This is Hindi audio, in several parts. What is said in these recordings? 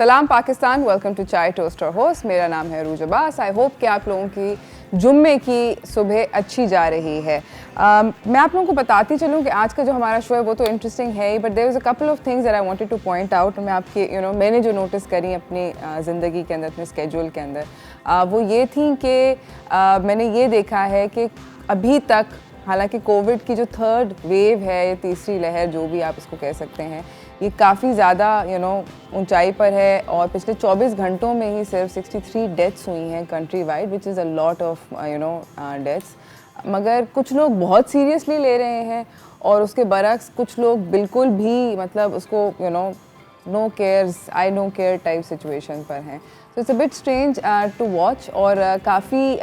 सलाम पाकिस्तान, वेलकम टू चाय टोस्ट और होस्ट। मेरा नाम है अरूज अब्बास। आई होप कि आप लोगों की जुम्मे की सुबह अच्छी जा रही है। मैं आप लोगों को बताती चलूँ कि आज का जो हमारा शो है वो तो इंटरेस्टिंग है ही, but there was a couple of things that I wanted to point out. मैं आपके मैंने जो नोटिस करी अपनी ज़िंदगी के अंदर, अपने स्केड्यूल के अंदर, वो ये थी कि मैंने ये देखा है कि अभी तक, हालांकि कोविड की जो थर्ड वेव है, या तीसरी लहर जो भी आप इसको कह सकते हैं, ये काफ़ी ज़्यादा ऊंचाई पर है और पिछले 24 घंटों में ही सिर्फ 63 डेथ्स हुई हैं country wide, which is a lot of deaths. मगर कुछ लोग बहुत सीरियसली ले रहे हैं और उसके बरक्स कुछ लोग बिल्कुल भी मतलब उसको no cares, I no care type situation पर हैं। तो it's a bit strange to watch और काफ़ी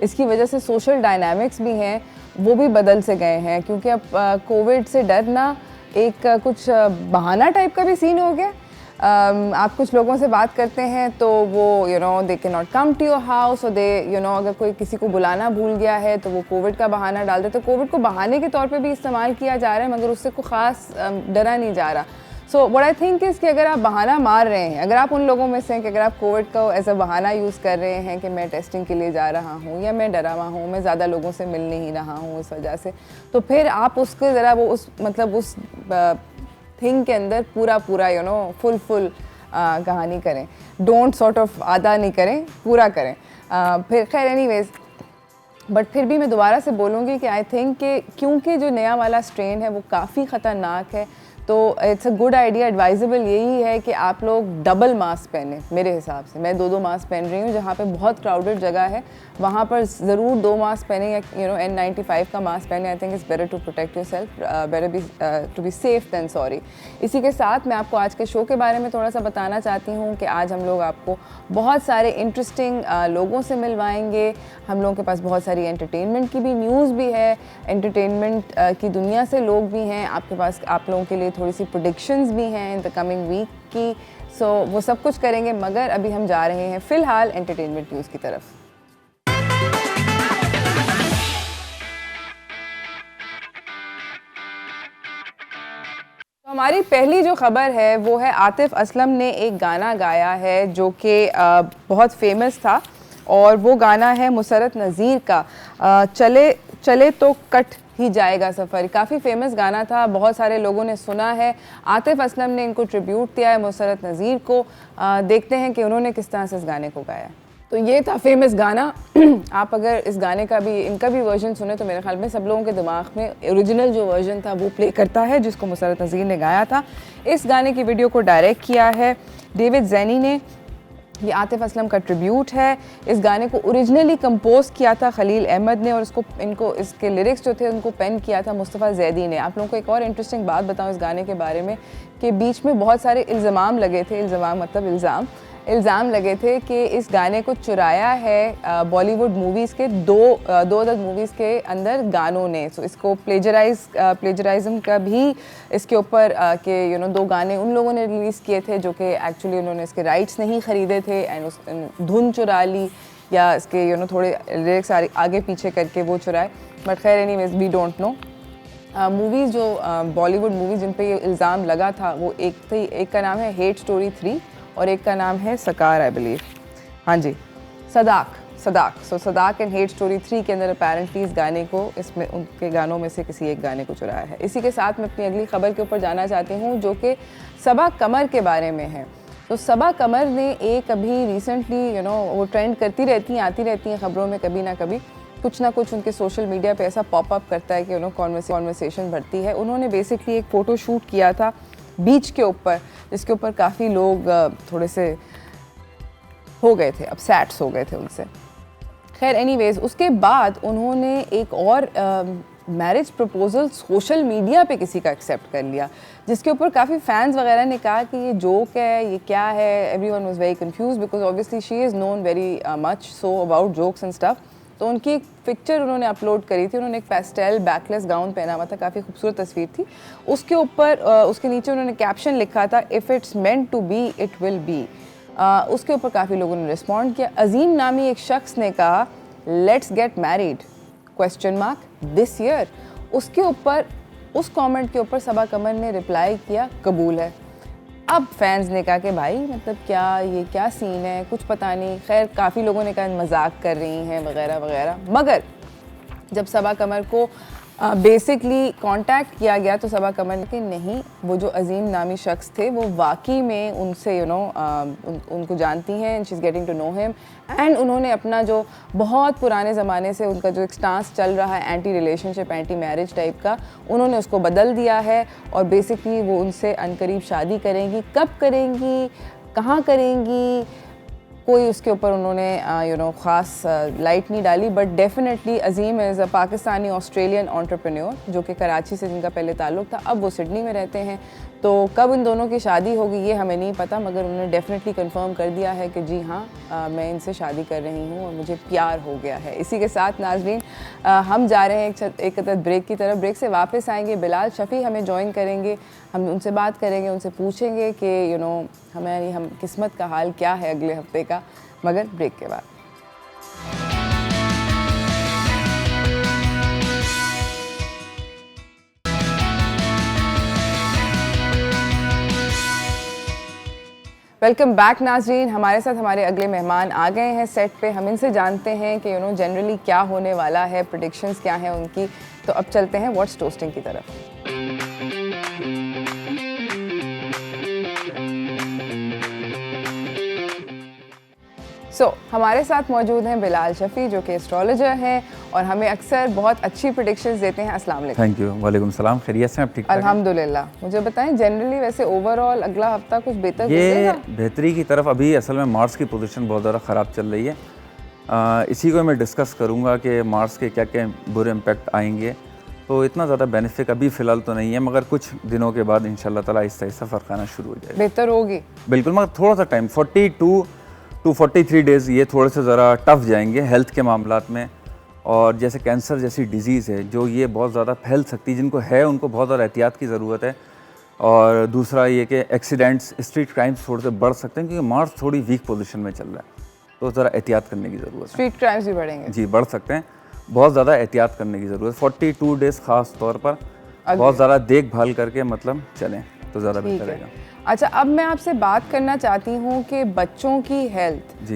इसकी वजह से सोशल डायनामिक्स भी हैं वो भी बदल से गए हैं, क्योंकि अब कोविड से डरना एक कुछ बहाना टाइप का भी सीन हो गया। आप कुछ लोगों से बात करते हैं तो वो they can not come to your house, और दे अगर कोई किसी को बुलाना भूल गया है तो वो कोविड का बहाना डाल देते। तो कोविड को बहाने के तौर पे भी इस्तेमाल किया जा रहा है, मगर उससे कोई ख़ास डरा नहीं जा रहा। So what I think is कि अगर आप बहाना मार रहे हैं, अगर आप उन लोगों में से हैं कि अगर आप कोविड को एज अ बहाना यूज़ कर रहे हैं कि मैं टेस्टिंग के लिए जा रहा हूँ, या मैं डरा हुआ हूँ, मैं ज़्यादा लोगों से मिल नहीं रहा हूँ इस वजह से, तो फिर आप उसको ज़रा वो उस थिंग के अंदर पूरा फुल कहानी करें। डोंट सॉर्ट ऑफ आधा नहीं करें, पूरा करें। फिर खैर एनीवेज, बट फिर भी मैं दोबारा से बोलूँगी कि आई थिंक कि क्योंकि जो नया वाला स्ट्रेन है वो काफ़ी ख़तरनाक है, तो it's a good idea, advisable यही है कि आप लोग डबल मास्क पहने। मेरे हिसाब से मैं 2 मास्क पहन रही हूँ। जहाँ पे बहुत क्राउडेड जगह है वहाँ पर ज़रूर 2 मास्क पहने, या N95 का मास्क पहने। I think it's better to protect your self, better be to be safe than sorry. इसी के साथ मैं आपको आज के शो के बारे में थोड़ा सा बताना चाहती हूँ कि आज हम लोग आपको बहुत सारे इंटरेस्टिंग लोगों से मिलवाएंगे। हम लोगों के पास बहुत सारी एंटरटेनमेंट की भी न्यूज़ भी है, एंटरटेनमेंट की दुनिया से लोग भी हैं आपके पास, आप लोगों के लिए थोड़ी सी प्रेडिक्शंस भी हैं इन द कमिंग वीक की। सो वो सब कुछ करेंगे, मगर अभी हम जा रहे हैं फ़िलहाल एंटरटेनमेंट न्यूज़ की तरफ। हमारी पहली जो खबर है वो है आतिफ असलम ने एक गाना गाया है जो कि बहुत फेमस था, और वो गाना है मुसरत नज़ीर का चले चले तो कट ही जाएगा सफ़र। काफ़ी फेमस गाना था, बहुत सारे लोगों ने सुना है। आतिफ असलम ने इनको ट्रिब्यूट दिया है मुसरत नज़ीर को। देखते हैं कि उन्होंने किस तरह से इस गाने को गाया। तो ये था फेमस गाना। आप अगर इस गाने का भी, इनका भी वर्जन सुने तो मेरे ख्याल में सब लोगों के दिमाग में ओरिजिनल जो वर्जन था वो प्ले करता है, जिसको मुसरत नज़ीर ने गाया था। इस गाने की वीडियो को डायरेक्ट किया है डेविड जैनी ने। ये आतिफ असलम का ट्रिब्यूट है। इस गाने को ओरिजिनली कंपोज किया था खलील अहमद ने, और इसके लिरिक्स जो थे उनको पेन किया था मुस्तफ़ा ज़ैदी ने। आप लोगों को एक और इंटरेस्टिंग बात बताऊं इस गाने के बारे में, कि बीच में बहुत सारे इल्ज़ाम लगे थे, इल्ज़ाम लगे थे कि इस गाने को चुराया है बॉलीवुड मूवीज़ के दो अदद मूवीज़ के अंदर गानों ने। सो इसको प्लेजराइज़म का भी इसके ऊपर कि 2 गाने उन लोगों ने रिलीज़ किए थे जो कि एक्चुअली उन्होंने इसके राइट्स नहीं ख़रीदे थे, एंड उस धुन चुरा ली, या इसके थोड़े लिरिक्स आगे पीछे करके वो चुराए। बट खैर anyways, we don't know. Movies जो बॉलीवुड मूवीज़ जिन पे ये इल्ज़ाम लगा था वो एक का नाम है हेट स्टोरी 3 और एक का नाम है सकार, आई बिलीव। हाँ जी, सदाक। सो सदाक एंड हेट स्टोरी 3 के अंदर अपेरेंटली इस गाने को, इसमें उनके गानों में से किसी एक गाने को चुराया है। इसी के साथ मैं अपनी अगली खबर के ऊपर जाना चाहती हूँ, जो कि सबा कमर के बारे में है। तो सबा कमर ने एक अभी रिसेंटली वो ट्रेंड करती रहती हैं, आती रहती हैं ख़बरों में, कभी ना कभी कुछ ना कुछ उनके सोशल मीडिया पे ऐसा पॉपअप करता है कि कॉन्वर्सेशन बढ़ती है। उन्होंने बेसिकली एक फ़ोटो शूट किया था बीच के ऊपर, जिसके ऊपर काफ़ी लोग थोड़े से हो गए थे, अपसेट्स हो गए थे उनसे। खैर एनीवेज, उसके बाद उन्होंने एक और मैरिज प्रपोजल सोशल मीडिया पे किसी का एक्सेप्ट कर लिया, जिसके ऊपर काफ़ी फैंस वगैरह ने कहा कि ये जोक है, ये क्या है। Everyone was very confuse because obviously she is known very much so about jokes and stuff. तो उनकी एक पिक्चर उन्होंने अपलोड करी थी। उन्होंने एक पेस्टेल बैकलेस गाउन पहना हुआ था, काफ़ी खूबसूरत तस्वीर थी। उसके ऊपर उसके नीचे उन्होंने कैप्शन लिखा था, if it's meant to be it will be. उसके ऊपर काफ़ी लोगों ने रिस्पॉन्ड किया। अजीम नामी एक शख्स ने कहा, let's get married this year. उसके ऊपर, उस कमेंट के ऊपर सबा कमर ने रिप्लाई किया, कबूल है। अब फैंस ने कहा कि भाई मतलब क्या ये क्या सीन है, कुछ पता नहीं। खैर काफ़ी लोगों ने कहा मजाक कर रही हैं वगैरह वगैरह, मगर जब सबा कमर को बेसिकली कांटेक्ट किया गया तो सबा कमर के नहीं, वो जो अजीम नामी शख्स थे वो वाकई में उनसे उनको जानती हैं, she is getting to know him, and उन्होंने अपना जो बहुत पुराने ज़माने से उनका जो एक स्टांस चल रहा है anti relationship anti marriage type का, उन्होंने उसको बदल दिया है और बेसिकली वो उनसे अनकरीब शादी करेंगी। कब करेंगी, कहाँ करेंगी, कोई उसके ऊपर उन्होंने ख़ास लाइट नहीं डाली, but definitely Azeem is a Pakistani Australian entrepreneur जो कि कराची से जिनका पहले ताल्लुक़ था, अब वो सिडनी में रहते हैं। तो कब इन दोनों की शादी होगी ये हमें नहीं पता, मगर उन्होंने डेफिनेटली कंफर्म कर दिया है कि जी हाँ मैं इनसे शादी कर रही हूँ और मुझे प्यार हो गया है। इसी के साथ नाज़रीन हम जा रहे हैं एक ब्रेक की तरफ। ब्रेक से वापस आएंगे, बिलाल शफ़ी हमें ज्वाइन करेंगे, हम उनसे बात करेंगे, उनसे पूछेंगे कि हमारी हम किस्मत का हाल क्या है अगले हफ्ते का, मगर ब्रेक के बाद। वेलकम बैक नाज़रीन, हमारे साथ हमारे अगले मेहमान आ गए हैं सेट पे। हम इनसे जानते हैं कि जनरली क्या होने वाला है, प्रेडिक्शंस क्या हैं उनकी। तो अब चलते हैं व्हाट्स टोस्टिंग की तरफ। हमारे साथ मौजूद हैं बिलाल शफ़ी जो कि एस्ट्रोलॉजर हैं और हमें अक्सर बहुत अच्छी प्रेडिक्शंस देते हैं। अस्सलाम वालेकुम। Thank you. वालेकुम सलाम। खैरियत से आप? ठीक ठाक? अल्हम्दुलिल्लाह। मुझे बताएं जनरली वैसे ओवरऑल अगला हफ्ता कुछ बेहतर ये बेहतरी की तरफ, अभी असल में मार्स की पोजीशन बहुत ज़्यादा ख़राब चल रही है। इसी को मैं डिस्कस करूँगा कि मार्स के क्या क्या बुरे इम्पैक्ट आएंगे। तो इतना ज़्यादा बेनिफिट अभी फ़िलहाल तो नहीं है, मगर कुछ दिनों के बाद इंशाल्लाह ताला आहिस्ता आहिस्ता फ़र्क आना शुरू हो जाएगा, बेहतर होगी बिल्कुल, मगर थोड़ा सा टाइम 42 to 43 डेज़ ये थोड़े से ज़रा टफ जाएंगे हेल्थ के मामलात में। और जैसे कैंसर जैसी डिज़ीज़ है जो ये बहुत ज़्यादा फैल सकती है, जिनको है उनको बहुत ज़्यादा एहतियात की ज़रूरत है। और दूसरा ये कि एक्सीडेंट्स, स्ट्रीट क्राइम्स थोड़े से बढ़ सकते हैं क्योंकि मार्स थोड़ी वीक पोजीशन में चल रहा है, तो ज़रा एहतियात करने की ज़रूरत है। स्ट्रीट क्राइम्स भी बढ़ेंगे? जी बढ़ सकते हैं, बहुत ज़्यादा एहतियात करने की ज़रूरत है। 42 डेज़ ख़ास तौर पर बहुत ज़्यादा देखभाल करके मतलब चलें तो ज़्यादा बेहतर रहेगा। अच्छा, अब मैं आपसे बात करना चाहती हूँ कि बच्चों की हेल्थ जी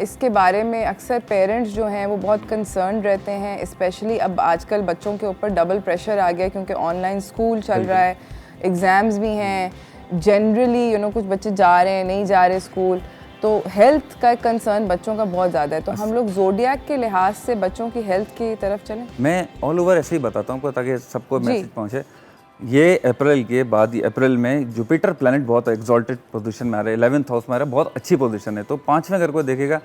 इसके बारे में अक्सर पेरेंट्स जो हैं वो बहुत कंसर्न रहते हैं, स्पेशली अब आजकल बच्चों के ऊपर डबल प्रेशर आ गया क्योंकि ऑनलाइन स्कूल चल रहा है, एग्ज़ाम्स भी हैं, जनरली कुछ बच्चे जा रहे हैं नहीं जा रहे स्कूल, तो हेल्थ का कंसर्न बच्चों का बहुत ज़्यादा है। तो हम लोग ज़ोडिएक के लिहाज से बच्चों की हेल्थ की तरफ चलें? मैं ऑल ओवर ऐसे ही बताता हूँ ताकि सबको मैसेज पहुँचे। ये अप्रैल के बाद, अप्रैल में जुपिटर प्लैनेट बहुत एक्सॉल्टेड पोजीशन में आ रहा है, 11th हाउस में आ रहा है, बहुत अच्छी पोजीशन है। तो 5वें घर को देखेगा,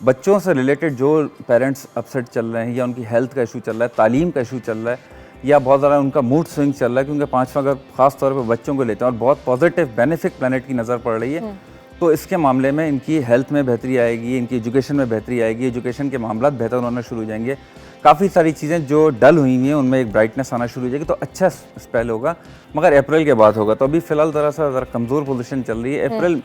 बच्चों से रिलेटेड जो पेरेंट्स अपसेट चल रहे हैं या उनकी हेल्थ का इशू चल रहा है, तालीम का इशू चल रहा है, या बहुत ज़्यादा उनका मूड स्विंग चल रहा है, क्योंकि 5वां घर खास तौर पर बच्चों को लेते हैं और बहुत पॉजिटिव बेनिफिक प्लैनेट की नज़र पड़ रही है। तो इसके मामले में इनकी हेल्थ में बेहतरी आएगी, इनकी एजुकेशन में बेहतरी आएगी, एजुकेशन के मामला बेहतर होना शुरू हो जाएंगे। काफ़ी सारी चीज़ें जो डल हुई हैं उनमें एक ब्राइटनेस आना शुरू हो जाएगी, तो अच्छा स्पेल होगा, मगर अप्रैल के बाद होगा। तो अभी फ़िलहाल ज़रा कमज़ोर पोजीशन चल रही है। अप्रैल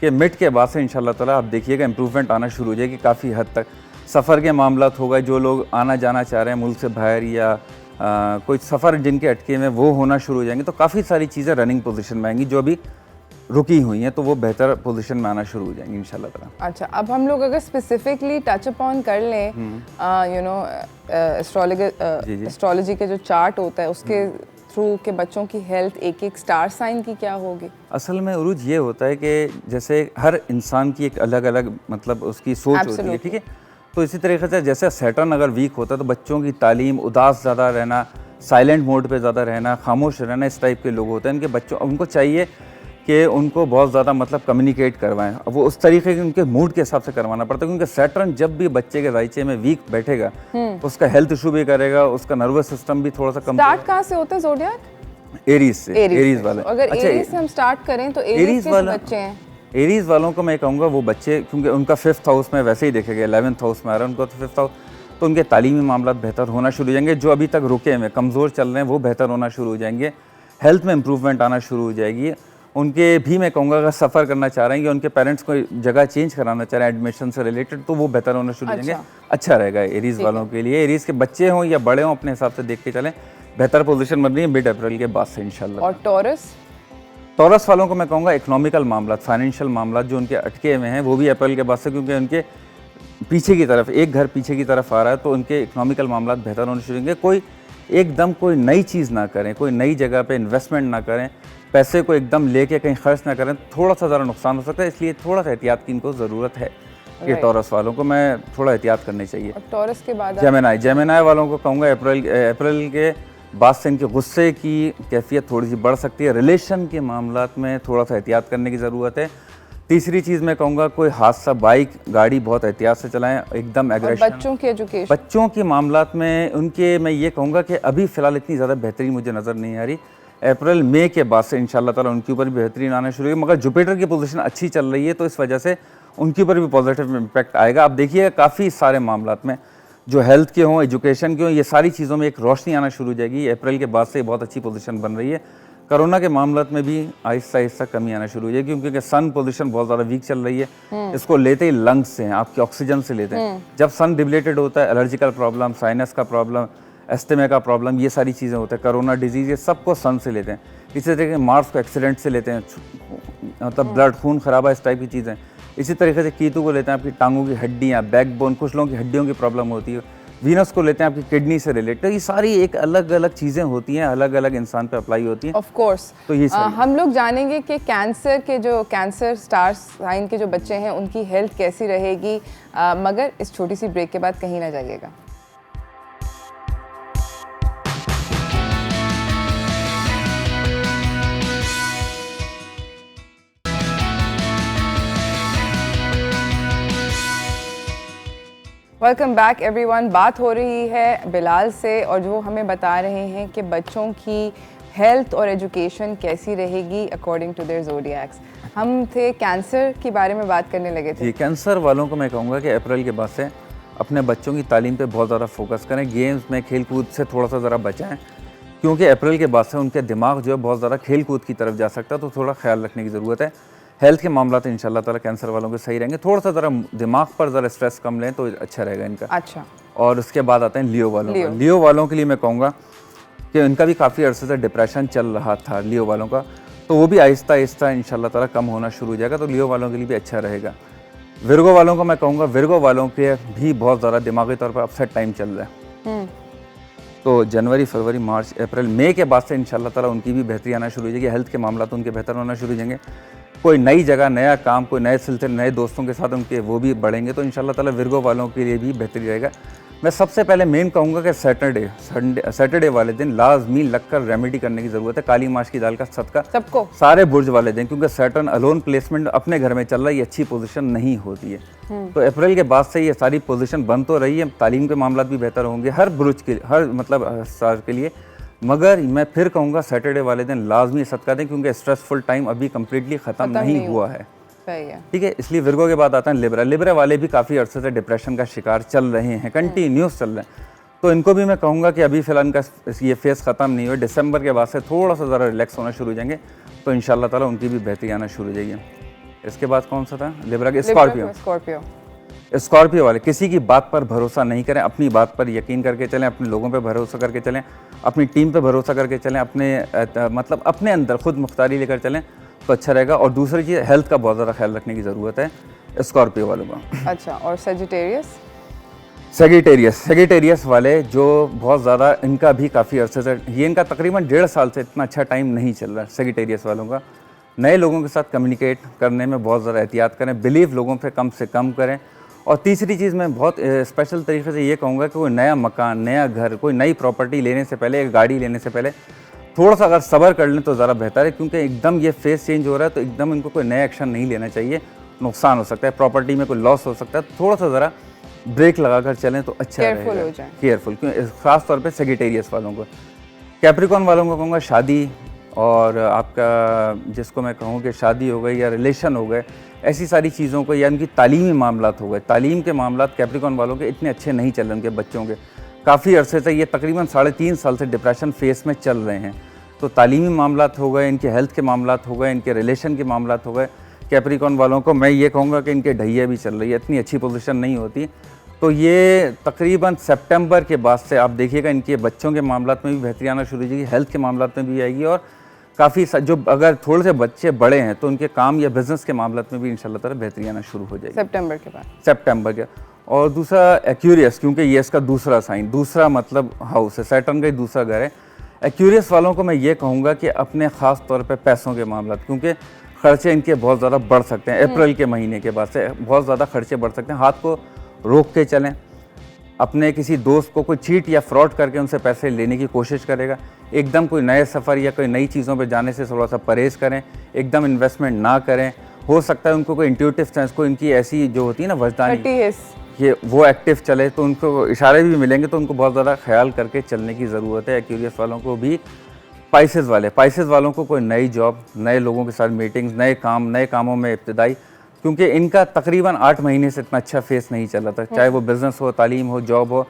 के मिड के बाद से इंशाल्लाह ताला आप देखिएगा इम्प्रूवमेंट आना शुरू हो जाएगी काफ़ी हद तक। सफ़र के मामला होगा, जो लोग आना जाना चाह रहे हैं मुल्क से बाहर या कोई सफ़र जिनके अटके में वो होना शुरू हो जाएंगे, तो काफ़ी सारी चीज़ें रनिंग पोजीशन में आएंगी जो अभी रुकी हुई हैं, तो वो बेहतर पोजीशन में आना शुरू हो जाएंगी इंशाल्लाह ताला। अच्छा, अब हम लोग अगर स्पेसिफिकली टच अपॉन कर लें एस्ट्रोलॉजी के जो चार्ट होता है उसके थ्रू के बच्चों की हेल्थ, एक एक स्टार साइन की क्या होगी? असल में उरूज ये होता है कि जैसे हर इंसान की एक अलग अलग मतलब उसकी सोच होती है, ठीक है। तो इसी तरीके से जैसे सैटर्न अगर वीक होता है तो बच्चों की तालीम, उदास ज़्यादा रहना, साइलेंट मोड पे ज़्यादा रहना, खामोश रहना, इस टाइप के लोग होते हैं। इनके बच्चों उनको चाहिए कि उनको बहुत ज़्यादा मतलब कम्युनिकेट करवाएं, वो उस तरीके के उनके मूड के हिसाब से करवाना पड़ता है, क्योंकि सैटर्न जब भी बच्चे के जायचे में वीक बैठेगा तो उसका हेल्थ इशू भी करेगा, उसका नर्वस सिस्टम भी थोड़ा सा कम। स्टार्ट कहाँ से होता है ज़ोडिएक? एरीज से। एरीज वाले, अगर एरीज से हम स्टार्ट करें तो एरीज वाले बच्चे हैं, एरीज वालों को मैं कहूँगा वो बच्चे, क्योंकि उनका 5th हाउस में वैसे ही देखेगा, 11th हाउस में आ रहा है उनको, तो 5th हाउस, तो उनके तालीमी मामला बेहतर होना शुरू हो जाएंगे। जो अभी तक रुके हुए कमज़ोर चल रहे हैं वो बेहतर होना शुरू हो जाएंगे, हेल्थ में इंप्रूवमेंट आना शुरू हो जाएगी। उनके भी मैं कहूँगा अगर सफ़र करना चाह रहे हैं या उनके पेरेंट्स को जगह चेंज कराना चाह रहे हैं एडमिशन से रिलेटेड, तो वो बेहतर होना शुरू हो जाएंगे। अच्छा रहेगा एरीज वालों के लिए। एरीज के बच्चे हों या बड़े हों, अपने हिसाब से देख के चलें, बेहतर पोजीशन बन रही है मिड अप्रैल के बाद से इंशाल्लाह। और टॉरस? टॉरस वालों को मैं कहूँगा इकोनॉमिकल मामला, फाइनेंशियल मामला जो उनके अटके हुए हैं वो भी अप्रैल के बाद से, क्योंकि उनके पीछे की तरफ एक घर पीछे की तरफ आ रहा है, तो उनके इकोनॉमिकल मामला बेहतर होने शुरू होंगे। कोई एकदम कोई नई चीज़ ना करें, कोई नई जगह पे इन्वेस्टमेंट ना करें, पैसे को एकदम लेके कहीं खर्च ना करें, थोड़ा सा ज़रा नुकसान हो सकता है, इसलिए थोड़ा सा एहतियात की इनको ज़रूरत है कि टॉरस वालों को मैं थोड़ा एहतियात करनी चाहिए। टॉरस के बाद जेमिनाई वालों को कहूँगा अप्रैल के बाद से इनके गुस्से की कैफियत थोड़ी सी बढ़ सकती है, रिलेशन के मामलात में थोड़ा सा एहतियात करने की ज़रूरत है। तीसरी चीज़ मैं कहूँगा कोई हादसा, बाइक गाड़ी बहुत एहतियात से चलाएं, एकदम एग्रेशन। बच्चों की एजुकेशन, बच्चों की मामलात में उनके मैं ये कहूँगा कि अभी फ़िलहाल इतनी ज़्यादा बेहतरीन मुझे नज़र नहीं आ रही। अप्रैल मई के बाद से इंशाल्लाह ताला उनके ऊपर भी बेहतरीन आना शुरू होगी, मगर जुपिटर की पोजीशन अच्छी चल रही है तो इस वजह से उनके ऊपर भी पॉजिटिव इम्पैक्ट आएगा। आप देखिएगा काफ़ी सारे मामलात में जो हेल्थ के हों, एजुकेशन के हों, ये सारी चीज़ों में एक रोशनी आना शुरू हो जाएगी। अप्रैल के बाद से बहुत अच्छी पोजीशन बन रही है। कोरोना के मामलात में भी आहिस्ता आहिस्ता कमी आना शुरू हो जाएगी, क्योंकि सन पोजीशन बहुत ज़्यादा वीक चल रही है। इसको लेते ही लंग्स से हैं, आपके ऑक्सीजन से लेते हैं। जब सन डिप्लेटेड होता है, एलर्जिकल प्रॉब्लम, साइनस का प्रॉब्लम, एस्थमा का प्रॉब्लम, ये सारी चीज़ें होते हैं, कोरोना डिजीज़, ये सबको सन से लेते हैं। इसी तरीके से मार्स को एक्सीडेंट से लेते हैं, मतलब ब्लड खून खराबा, इस टाइप की चीज़ें। इसी तरीके से कीतू को लेते हैं आपकी टांगों की हड्डियाँ, बैकबोन, कुछ लोगों की हड्डियों की प्रॉब्लम होती है। वीनस को लेते हैं आपकी किडनी से रिलेटेड। ये सारी एक अलग अलग चीज़ें होती हैं, अलग अलग इंसान पे अप्लाई होती हैं। Of course. तो ये हम लोग जानेंगे कि कैंसर स्टार साइन के जो बच्चे हैं उनकी हेल्थ कैसी रहेगी, मगर इस छोटी सी ब्रेक के बाद कहीं ना जाइएगा। Welcome back everyone. बात हो रही है बिलाल से और जो हमें बता रहे हैं कि बच्चों की हेल्थ और एजुकेशन कैसी रहेगी अकॉर्डिंग टू देयर ज़ोडिएक्स। हम थे कैंसर के बारे में बात करने लगे थे। जी, कैंसर वालों को मैं कहूँगा कि अप्रैल के बाद से अपने बच्चों की तालीम पे बहुत ज़्यादा फोकस करें, गेम्स में खेल कूद से थोड़ा सा ज़रा बचाएं, क्योंकि अप्रैल के बाद से उनके दिमाग जो है बहुत ज़्यादा खेल कूद की तरफ जा सकता है, तो थोड़ा ख्याल रखने की ज़रूरत है। हेल्थ के मामला तो इंशाल्लाह ताला कैंसर वालों के सही रहेंगे, थोड़ा सा ज़रा दिमाग पर ज़रा स्ट्रेस कम लें तो अच्छा रहेगा इनका। अच्छा। और उसके बाद आते हैं लियो वालों का। लियो वालों के लिए मैं कहूँगा कि इनका भी काफ़ी अर्से से डिप्रेशन चल रहा था लियो वालों का, तो वो भी आहिस्ता आहिस्ता इंशाल्लाह ताला कम होना शुरू हो जाएगा, तो लियो वालों के लिए भी अच्छा रहेगा। विर्गो वालों को मैं कहूँगा, विर्गो वालों के भी बहुत ज़्यादा दिमागी तौर पर अपसेट टाइम चल रहा है, तो जनवरी, फरवरी, मार्च, अप्रैल, मई के बाद से इंशाल्लाह ताला उनकी भी बेहतरी आना शुरू हो जाएगी। हेल्थ के मामला तो उनके बेहतर होना शुरू हो जाएंगे। कोई नई जगह, नया काम, कोई नए सिलसिले, नए दोस्तों के साथ उनके वो भी बढ़ेंगे, तो इंशाल्लाह ताला विर्गो वालों के लिए भी बेहतरी रहेगा। मैं सबसे पहले मेन कहूँगा कि सैटरडे वाले दिन लाजमी लगकर रेमेडी करने की ज़रूरत है। काली माश की दाल का सदका सबको, सारे बुर्ज वाले दिन, क्योंकि सैटर्न अलोन प्लेसमेंट अपने घर में चल रहा है, ये अच्छी पोजीशन नहीं होती है। तो अप्रैल के बाद से ये सारी पोजीशन बंद तो रही है, तालीम के मामला भी बेहतर होंगे हर बुर्ज के, हर मतलब स्टार के लिए, मगर मैं फिर कहूँगा सैटरडे वाले दिन लाजमी सदका दें, क्योंकि स्ट्रेसफुल टाइम अभी कम्प्लीटली ख़त्म नहीं हुआ है। ठीक है, इसलिए विर्गो के बाद आता है लिब्रा। लिब्रा वाले भी काफ़ी अर्से से डिप्रेशन का शिकार चल रहे हैं, कंटिन्यूस चल रहे हैं, तो इनको भी मैं कहूँगा कि अभी फ़िलहाल इनका ये फेज़ ख़त्म नहीं हुआ। दिसंबर के बाद से थोड़ा सा ज़रा रिलैक्स होना शुरू हो जाएंगे, तो इंशाल्लाह ताला उनकी भी बेहतरी आना शुरू हो जाएगी। इसके बाद कौन सा था लिब्रा के? स्कॉर्पियो वाले किसी की बात पर भरोसा नहीं करें, अपनी बात पर यकीन करके चलें, अपने लोगों पे भरोसा करके चलें, अपनी टीम पे भरोसा करके चलें, मतलब अपने अंदर खुद मुख्तारी लेकर चलें तो अच्छा रहेगा। और दूसरी चीज़, हेल्थ का बहुत ज़्यादा ख्याल रखने की ज़रूरत है स्कॉर्पियो वालों का। अच्छा, और सेजिटेरियस वाले जो बहुत ज़्यादा, इनका भी काफ़ी अर्से से, ये इनका तकरीबन 1.5 साल से इतना अच्छा टाइम नहीं चल रहा है सेजिटेरियस वालों का। नए लोगों के साथ कम्युनिकेट करने में बहुत ज़्यादा एहतियात करें, बिलीव लोगों पे कम से कम करें। और तीसरी चीज़ मैं बहुत स्पेशल तरीके से ये कहूँगा कि कोई नया मकान, नया घर, कोई नई प्रॉपर्टी लेने से पहले, एक गाड़ी लेने से पहले थोड़ा सा अगर सब्र कर लें तो ज़रा बेहतर है, क्योंकि एकदम ये फेस चेंज हो रहा है, तो एकदम इनको कोई नया एक्शन नहीं लेना चाहिए, नुकसान हो सकता है, प्रॉपर्टी में कोई लॉस हो सकता है, थोड़ा सा ज़रा ब्रेक लगा कर चलें तो अच्छा रहेगा। केयरफुल, क्यों ख़ास तौर पे सेजिटेरियस वालों को। कैप्रिकॉर्न वालों को कहूँगा शादी और आपका जिसको मैं कहूँ कि शादी हो गई या रिलेशन हो गए, ऐसी सारी चीज़ों को, या उनकी तालीमी मामलात हो गए, तालीम के मामलात कैप्रिकॉर्न वालों के इतने अच्छे नहीं चल रहे, उनके बच्चों के काफ़ी अरसे से, ये तकरीबन 3.5 साल से डिप्रेशन फेस में चल रहे हैं, तो तालीमी मामलात हो गए, इनके हेल्थ के मामलात हो गए, इनके रिलेशन के मामलात हो गए। कैप्रिकॉर्न वालों को मैं ये कहूँगा कि इनके ढैया भी चल रही है, इतनी अच्छी पोजीशन नहीं होती, तो ये तकरीबन सितंबर के बाद से आप देखिएगा इनके बच्चों के मामलात में भी बेहतरी आना शुरू हो जाएगी, हेल्थ के मामलात में भी आएगी, और काफ़ी जो अगर थोड़े से बच्चे बड़े हैं तो उनके काम या बिजनेस के मामले में भी इंशाल्लाह ताला बेहतरी आना शुरू हो जाएगी सितंबर के बाद। सितंबर के। और दूसरा एक्यूरियस, क्योंकि ये इसका दूसरा साइन, दूसरा मतलब हाउस है, सैटर्न का ही दूसरा घर है। एक्यूरियस वालों को मैं ये कहूँगा कि अपने ख़ास तौर पे पैसों के मामला, क्योंकि खर्चे इनके बहुत ज़्यादा बढ़ सकते हैं। अप्रैल के महीने के बाद से बहुत ज़्यादा खर्चे बढ़ सकते हैं। हाथ को रोक के चलें। अपने किसी दोस्त को कोई चीट या फ्रॉड करके उनसे पैसे लेने की कोशिश करेगा, एकदम कोई नए सफ़र या कोई नई चीज़ों पे जाने से थोड़ा सा परहेज़ करें, एकदम इन्वेस्टमेंट ना करें। हो सकता है उनको कोई इंट्यूटिव सेंस, कोई इनकी ऐसी जो होती है ना वजदानी, ये वो एक्टिव चले तो उनको इशारे भी मिलेंगे, तो उनको बहुत ज़्यादा ख्याल करके चलने की ज़रूरत है। एक्यूरियस वालों को भी। पाइसेस वालों को कोई नई जॉब, नए लोगों के साथ मीटिंग्स, नए कामों में इब्तिदाई, क्योंकि इनका तकरीबन 8 महीने से इतना अच्छा फेस नहीं चल रहा था, चाहे वो बिज़नेस हो, तालीम हो, जॉब हो,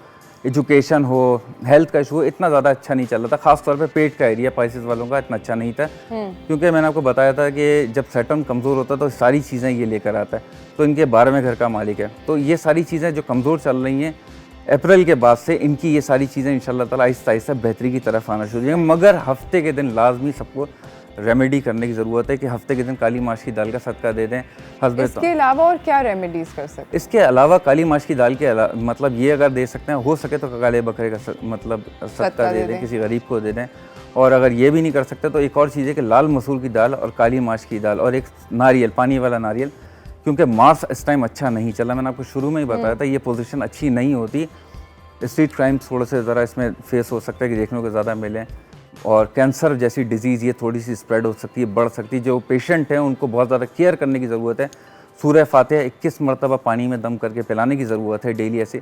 एजुकेशन हो, हेल्थ का इशू हो, इतना ज़्यादा अच्छा नहीं चल रहा था। ख़ास तौर पे पेट का एरिया पाइसेस वालों का इतना अच्छा नहीं था, क्योंकि मैंने आपको बताया था कि जब सैटर्न कमज़ोर होता है तो सारी चीज़ें ये लेकर आता है, तो इनके 12वें घर का मालिक है। तो ये सारी चीज़ें जो कमज़ोर चल रही हैं, अप्रैल के बाद से इनकी ये सारी चीज़ें इंशाल्लाह ताला आहिस्ता आहिस्ता बेहतरी की तरफ आना शुरू हो जाएंगी। मगर हफ्ते के दिन लाजमी सबको रेमेडी करने की ज़रूरत है कि हफ्ते के दिन काली माश की दाल का सदका दे दें। इसके अलावा और क्या रेमेडीज़ कर सकते हैं? इसके अलावा काली माश की दाल के मतलब ये अगर दे सकते हैं, हो सके तो काले बकरे का मतलब सदका दे दें, किसी गरीब को दे दें। और अगर ये भी नहीं कर सकते तो एक और चीज़ है कि लाल मसूर की दाल और काली माश की दाल और एक नारियल, पानी वाला नारियल, क्योंकि मार्स इस टाइम अच्छा नहीं चला। मैंने आपको शुरू में ही बताया था ये पोजीशन अच्छी नहीं होती। स्ट्रीट क्राइम्स थोड़े से ज़रा इसमें फेस हो सकता है कि देखने को ज़्यादा मिलें, और कैंसर जैसी डिजीज़ ये थोड़ी सी स्प्रेड हो सकती है, बढ़ सकती है। जो पेशेंट हैं उनको बहुत ज़्यादा केयर करने की ज़रूरत है। सूरह फातिहा 21 मरतबा पानी में दम करके पिलाने की ज़रूरत है डेली। ऐसे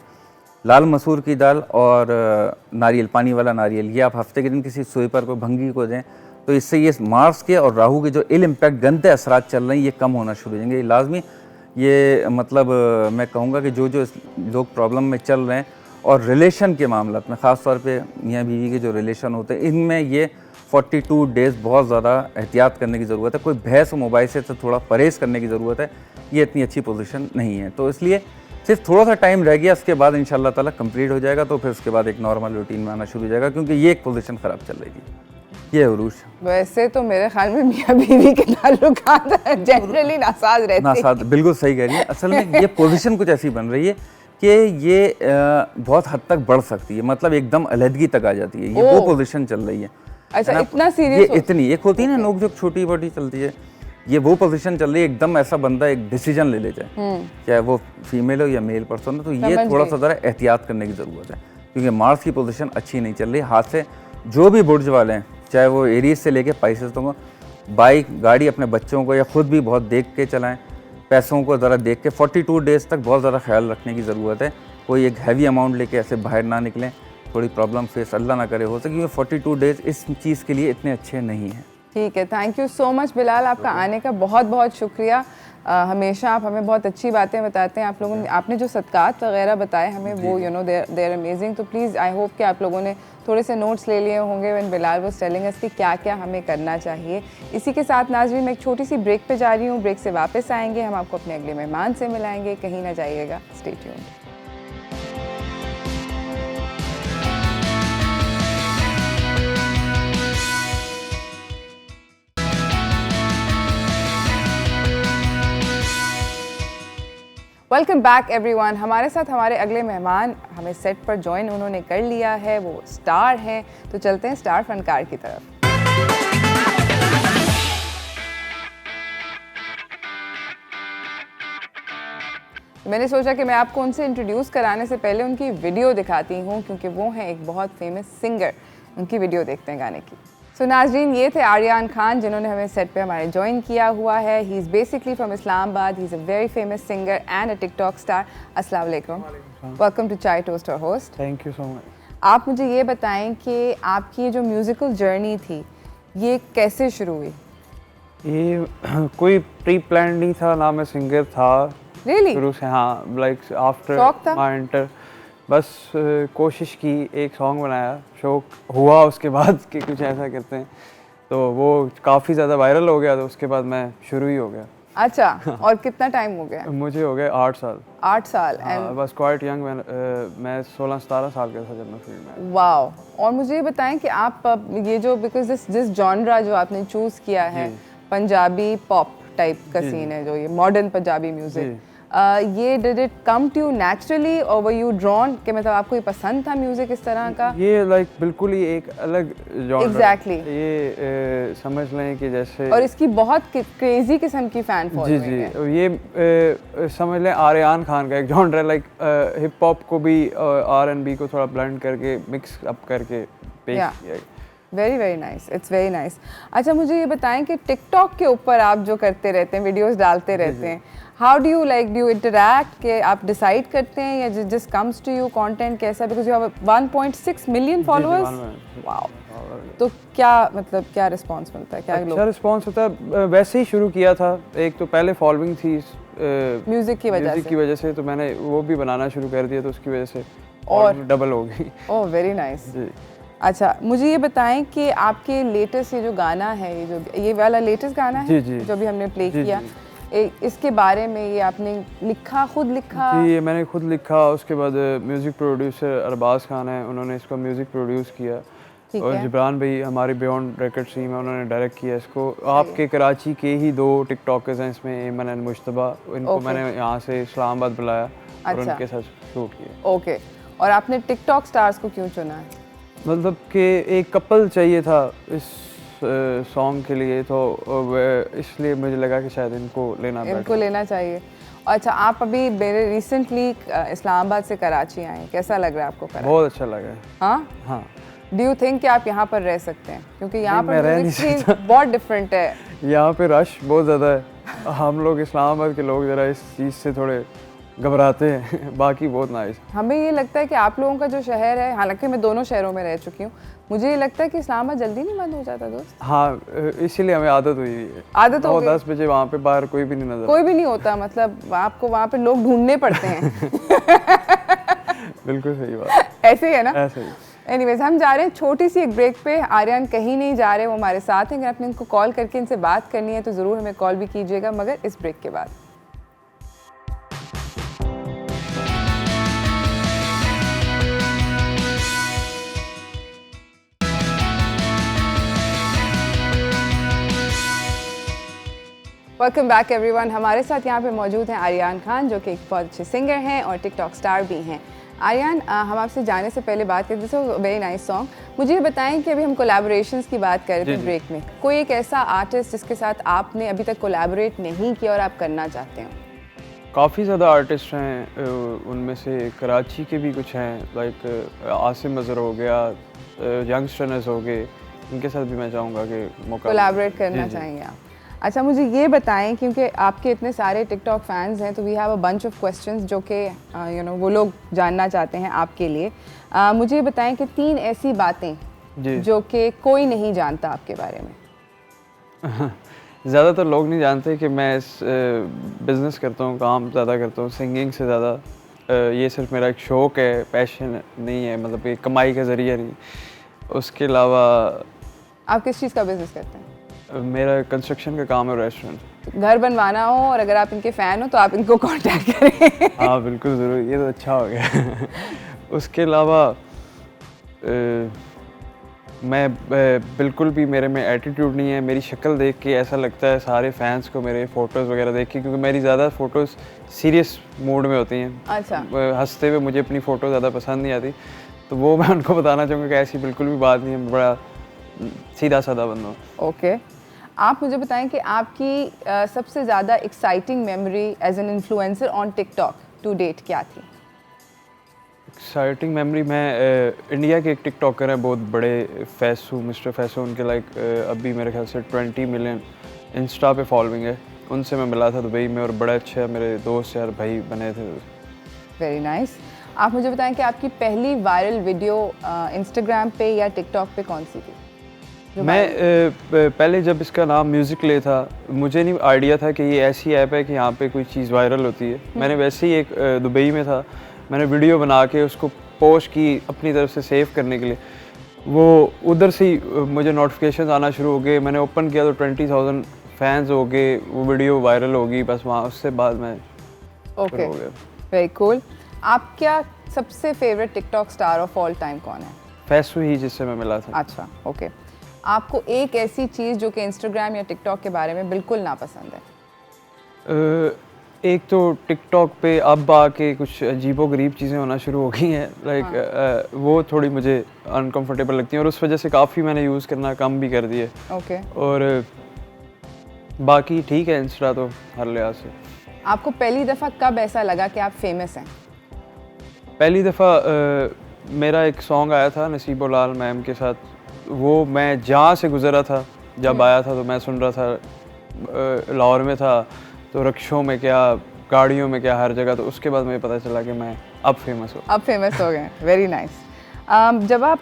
लाल मसूर की दाल और नारियल, पानी वाला नारियल, ये आप हफ्ते के दिन किसी स्वीपर को, भंगी को दें, तो इससे ये मार्स के और राहु के जो इल इम्पैक्ट गंदे असरात चल रहे हैं ये कम होना शुरू हो जाएंगे। लाजमी ये मतलब मैं कहूँगा कि जो जो लोग प्रॉब्लम में चल रहे हैं और रिलेशन के मामला में, ख़ास तौर पे मियाँ बीवी के जो रिलेशन होते हैं, इनमें ये 42 डेज़ बहुत ज़्यादा एहतियात करने की ज़रूरत है। कोई बहस और मोबाइल से थोड़ा परहेज़ करने की ज़रूरत है। ये इतनी अच्छी पोजीशन नहीं है, तो इसलिए सिर्फ थोड़ा सा टाइम रह गया, उसके बाद इंशाल्लाह ताला कंप्लीट हो जाएगा। तो फिर उसके बाद एक नॉर्मल रूटीन में आना शुरू हो जाएगा, क्योंकि ये एक पोजीशन ख़राब चल रही थी। ये उरूज वैसे तो मेरे ख्याल में मियाँ बीवी के ताल्लुकात जनरली नासाज रहते हैं। नासाज, बिल्कुल सही कह रही है। असल में ये पोजीशन कुछ ऐसी बन रही है कि ये बहुत हद तक बढ़ सकती है, मतलब एकदम अलहदगी तक आ जाती है। ये वो पोजीशन चल रही है। अच्छा, इतना सीरियस? ये इतनी एक होती है ना नोक जोक छोटी बड़ी चलती है, ये वो पोजीशन चल रही है। एकदम ऐसा बंदा एक डिसीजन ले जाए, चाहे वो फीमेल हो या मेल पर्सन हो, तो ये थोड़ा सा ज़रा एहतियात करने की ज़रूरत है, क्योंकि मार्स की पोजीशन अच्छी नहीं चल रही। हाथ से जो भी बुर्ज वाले हैं, चाहे वो एरीज से लेके पाइसेस तक, बाइक, गाड़ी अपने बच्चों को या खुद भी बहुत देख के चलाएं। पैसों को ज़रा देख के 42 डेज़ तक बहुत ज़्यादा ख्याल रखने की ज़रूरत है। कोई एक हैवी अमाउंट लेके ऐसे बाहर ना निकलें, थोड़ी प्रॉब्लम फेस अल्लाह ना करे हो सके, क्योंकि 42 डेज़ इस चीज़ के लिए इतने अच्छे नहीं हैं। ठीक है, thank you so much Bilal, आपका आने का बहुत बहुत शुक्रिया। हमेशा आप हमें बहुत अच्छी बातें बताते हैं। आप लोगों ने, आपने जो सदकात वगैरह बताए हमें, वो यू नो देयर अमेजिंग। तो प्लीज़ आई होप कि आप लोगों ने थोड़े से नोट्स ले लिए होंगे when Bilal was telling us कि क्या क्या हमें करना चाहिए। इसी के साथ नाज़रीन, मैं एक छोटी सी ब्रेक पे जा रही हूँ। ब्रेक से वापस आएंगे, हम आपको अपने अगले मेहमान से मिलाएंगे। कहीं ना जाइएगा, stay tuned. Welcome back everyone. हमारे साथ हमारे अगले मेहमान हमें सेट पर ज्वाइन उन्होंने कर लिया है, वो स्टार हैं। तो चलते हैं स्टार फनकार की तरफ। मैंने सोचा कि मैं आपको उनसे इंट्रोड्यूस कराने से पहले उनकी वीडियो दिखाती हूँ, क्योंकि वो हैं एक बहुत फेमस सिंगर। उनकी वीडियो देखते हैं गाने की। सो नाज़रीन, ये थे आर्यान खान, जिन्होंने हमें सेट पे हमारे ज्वाइन किया हुआ है। He is basically from Islamabad. He is a very famous singer and a TikTok star. अस्सलाम वालेकुम, वेलकम टू चाय टोस्ट और host. Thank you so much. आप मुझे ये बताएं कि आपकी जो म्यूज़िकल जर्नी थी ये कैसे शुरू हुई? ये कोई प्री प्लान नहीं था, ना मैं सिंगर था Really? शुरू से। हाँ, लाइक आफ्टर शौक था? माय इंटर बस कोशिश की, एक सॉन्ग बनाया, शौक हुआ उसके बाद कि कुछ ऐसा करते हैं, तो वो काफ़ी ज़्यादा वायरल हो गया, तो उसके बाद मैं शुरू ही हो गया। अच्छा, और कितना टाइम हो गया? मुझे हो गए 8 साल। 8 साल। हाँ, बस क्वाइट यंग, मैं 16-17 साल का था जब मैं फील्ड में। वाओ। और मुझे ये बताएं कि आप ये जो बिकॉज जिस जॉनरा जो आपने चूज़ किया है, पंजाबी पॉप टाइप का सीन है, जो ये मॉडर्न पंजाबी म्यूजिक, ये did it come to you naturally और वर यू ड्रॉन कि मतलब आपको ये पसंद था म्यूजिक इस तरह का? ये लाइक बिल्कुल ही एक अलग जॉनर। एग्जैक्टली। ये समझ लें कि जैसे, और इसकी बहुत क्रेजी किस्म की फैन जी फॉलोइंग जी, है। ये समझ लें आर्यन खान का एक जॉनर है, लाइक हिप हॉप को भी R&B को थोड़ा ब्लेंड करके मिक्स अप करके पेश किया है। Very very nice, it's very nice. अच्छा, मुझे ये बताएं कि टिकटॉक के ऊपर आप जो करते रहते हैं, वीडियोस डालते रहते हैं, how do you like, do you interact के आप डिसाइड करते हैं या just comes to you content कैसा? Because you have 1.6 million followers. Wow. तो क्या मतलब क्या रिस्पांस मिलता है? क्या अच्छा रिस्पांस होता है। वैसे ही शुरू किया था, एक तो पहले फॉलोइंग थी म्यूजिक की वजह से, तो मैंने वो भी बनाना शुरू कर दिया, तो उसकी वजह से और डबल हो गई। Oh very nice. अच्छा, मुझे ये बताएं कि आपके लेटेस्ट ये जो गाना है, ये वाला लेटेस्ट गाना है जो भी हमने प्ले किया, इसके बारे में ये आपने लिखा, खुद लिखा? जी, ये मैंने खुद लिखा। उसके बाद म्यूज़िक प्रोड्यूसर अरबाज खान है, उन्होंने इसको म्यूज़िक प्रोड्यूस किया। और जिब्रान भाई हमारी बियॉन्ड रिकॉर्ड्स टीम है, उन्होंने डायरेक्ट किया इसको। आपके कराची के ही 2 टिकटॉकर्स हैं इसमें, एमन एंड मुश्तबा, इनको मैंने यहाँ से इस्लामाबाद बुलाया और उनके साथ शूट किया। ओके। और आपने टिकटॉक स्टार्स को क्यों चुना है? मतलब कि एक कपल चाहिए था इस सॉन्ग के लिए, तो इसलिए मुझे लगा कि शायद इनको लेना चाहिए। अच्छा, आप अभी मेरे रिसेंटली इस्लामाबाद से कराची आए, कैसा लग रहा है आपको कराची? बहुत अच्छा लगा है। हाँ हाँ। डू यू थिंक कि आप यहाँ पर रह सकते हैं? क्योंकि यहाँ पर बहुत डिफरेंट है। यहाँ पे रश बहुत ज़्यादा है। हम लोग इस्लामाबाद के लोग ज़रा इस चीज़ से थोड़े घबराते हैं। बाकी बहुत नाइस। हमें ये लगता है कि आप लोगों का जो शहर है, हालांकि मैं दोनों शहरों में रह चुकी हूँ, मुझे ये लगता है कि इस्लामाबाद जल्दी नहीं बंद हो जाता दोस्त। हाँ, इसीलिए हमें आदत हुई है। आदत हो गई। 10 बजे वहाँ पे बाहर कोई भी नहीं नजर, कोई भी नहीं होता, मतलब आपको वहाँ पे लोग ढूंढने पड़ते हैं। बिल्कुल सही बात। ऐसे ही है ना? ऐसे ही। एनीवेज, हम जा रहे हैं छोटी सी एक ब्रेक पे। आर्यन कहीं नहीं जा रहे, वो हमारे साथ हैं। अगर आपने इनको कॉल करके इनसे बात करनी है तो ज़रूर हमें कॉल भी कीजिएगा, मगर इस ब्रेक के बाद। Welcome back everyone. हमारे साथ यहाँ पे मौजूद हैं आर्यन खान, जो कि एक बहुत अच्छे सिंगर हैं और टिकटॉक स्टार भी हैं। आर्यन, हम आपसे जाने से पहले बात करते थे, वेरी नाइस सॉन्ग। मुझे ये बताएं कि अभी हम कोलैबोरेशंस की बात कर रहे थे ब्रेक में, कोई एक ऐसा आर्टिस्ट जिसके साथ आपने अभी तक कोलैबोरेट नहीं किया और आप करना चाहते हैं? काफ़ी ज़्यादा आर्टिस्ट हैं, उनमें से कराची के भी कुछ हैं, लाइक आसिम अजहर हो गया, यंगस्टर्स हो गए, इनके साथ भी मैं चाहूँगा कि मौका कोलैबोरेट करना चाहेंगे आप। अच्छा, मुझे ये बताएं, क्योंकि आपके इतने सारे टिकटॉक फैंस हैं, तो we have a bunch of questions जो कि वो लोग जानना चाहते हैं आपके लिए। मुझे ये बताएं कि 3 ऐसी बातें जो कि कोई नहीं जानता आपके बारे में। ज़्यादातर लोग नहीं जानते कि मैं इस बिज़नेस करता हूँ, काम ज़्यादा करता हूँ, सिंगिंग से ज़्यादा ये सिर्फ मेरा एक शौक़ है, पैशन नहीं है, मतलब ये कमाई का ज़रिया नहीं। उसके अलावा आप किस चीज़ का बिज़नेस करते हैं? मेरा कंस्ट्रक्शन का काम है, रेस्टोरेंट। घर बनवाना हो और अगर आप इनके फ़ैन हो तो आप इनको कांटेक्ट करें। हाँ बिल्कुल ज़रूर, ये तो अच्छा हो गया। उसके अलावा मैं बिल्कुल भी मेरे में एटीट्यूड नहीं है। मेरी शक्ल देख के ऐसा लगता है सारे फैंस को, मेरे फ़ोटोज़ वगैरह देख के, क्योंकि मेरी ज़्यादा फ़ोटोज़ सीरियस मूड में होती हैं। अच्छा। हंसते हुए मुझे अपनी फ़ोटो ज़्यादा पसंद नहीं आती, तो वो मैं उनको बताना चाहूँगा कि ऐसी बिल्कुल भी बात नहीं है, बड़ा सीधा साधा बंदा हूँ। ओके। आप मुझे बताएं कि आपकी सबसे ज़्यादा exciting memory as an influencer on TikTok to date क्या थी? एक्साइटिंग मेमोरी, मैं इंडिया के एक टिकटॉकर हैं बहुत बड़े, फैसू, मिस्टर फैसू, उनके लाइक अभी मेरे ख्याल से 20 मिलियन इंस्टा पे फॉलोइंग है। उनसे मैं मिला था दुबई में और बड़ा अच्छा मेरे दोस्त यार भाई बने थे। Very nice. आप मुझे बताएं कि आपकी पहली वायरल वीडियो इंस्टाग्राम पे या टिकटॉक पे कौन सी थी? मैं पहले जब इसका नाम म्यूज़िकले था, मुझे नहीं आइडिया था कि ये ऐसी ऐप है कि यहाँ पे कोई चीज़ वायरल होती है। मैंने वैसे ही एक दुबई में था, मैंने वीडियो बना के उसको पोस्ट की अपनी तरफ से सेव करने के लिए। वो उधर से ही मुझे नोटिफिकेशन आना शुरू हो गए। मैंने ओपन किया तो 20,000 फैंस हो गए, वो वीडियो वायरल होगी, बस वहाँ उससे बाद में ओके, हो गया। Very cool. आप क्या सबसे favourite TikTok star of all time कौन है? फैसू ही जिससे मैं मिला था। अच्छा, ओके। आपको एक ऐसी चीज़ जो कि इंस्टाग्राम या टिकटॉक के बारे में बिल्कुल नापसंद है? एक तो टिकटॉक पे अब आके कुछ अजीबोगरीब चीज़ें होना शुरू हो गई हैं, लाइक वो थोड़ी मुझे अनकंफर्टेबल लगती हैं और उस वजह से काफ़ी मैंने यूज़ करना कम भी कर दिए। ओके। और बाकी ठीक है इंस्टा तो हर लिहाज से। आपको पहली दफ़ा कब ऐसा लगा कि आप फेमस हैं? पहली दफ़ा मेरा एक सॉन्ग आया था नसीबो लाल मैम के साथ, वो मैं जहाँ से गुज़रा था जब आया था तो मैं सुन रहा था, लाहौर में था तो रिक्शों में क्या, गाड़ियों में क्या, हर जगह। तो उसके बाद मुझे पता चला कि मैं अब फेमस हूँ। अब फेमस हो गए, वेरी नाइस। जब आप